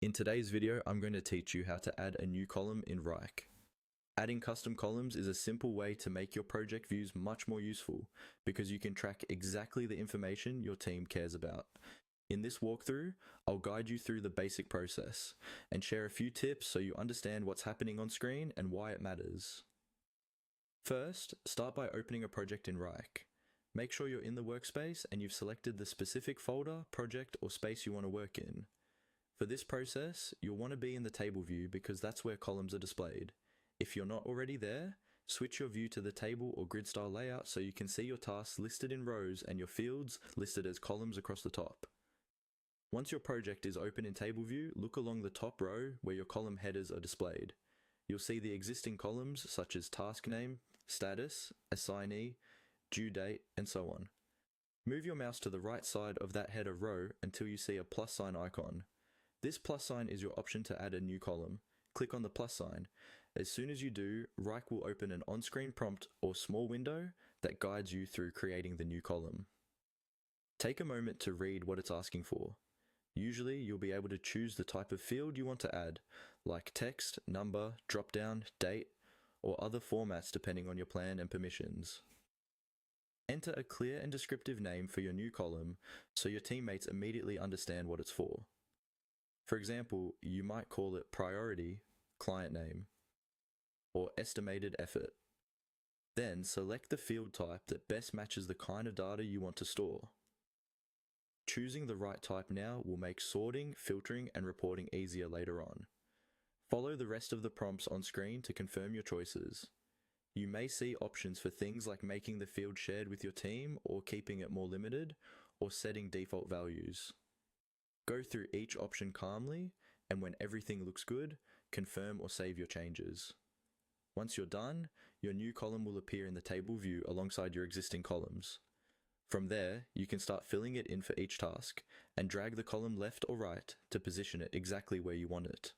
In today's video, I'm going to teach you how to add a new column in Wrike. Adding custom columns is a simple way to make your project views much more useful because you can track exactly the information your team cares about. In this walkthrough, I'll guide you through the basic process and share a few tips so you understand what's happening on screen and why it matters. First, start by opening a project in Wrike. Make sure you're in the workspace and you've selected the specific folder, project, or space you want to work in. For this process, you'll want to be in the table view because that's where columns are displayed. If you're not already there, switch your view to the table or grid style layout so you can see your tasks listed in rows and your fields listed as columns across the top. Once your project is open in table view, look along the top row where your column headers are displayed. You'll see the existing columns such as task name, status, assignee, due date, and so on. Move your mouse to the right side of that header row until you see a plus sign icon. This plus sign is your option to add a new column. Click on the plus sign. As soon as you do, Wrike will open an on-screen prompt or small window that guides you through creating the new column. Take a moment to read what it's asking for. Usually, you'll be able to choose the type of field you want to add, like text, number, drop-down, date, or other formats depending on your plan and permissions. Enter a clear and descriptive name for your new column so your teammates immediately understand what it's for. For example, you might call it priority, client name, or estimated effort. Then select the field type that best matches the kind of data you want to store. Choosing the right type now will make sorting, filtering, and reporting easier later on. Follow the rest of the prompts on screen to confirm your choices. You may see options for things like making the field shared with your team or keeping it more limited, or setting default values. Go through each option calmly, and when everything looks good, confirm or save your changes. Once you're done, your new column will appear in the table view alongside your existing columns. From there, you can start filling it in for each task, and drag the column left or right to position it exactly where you want it.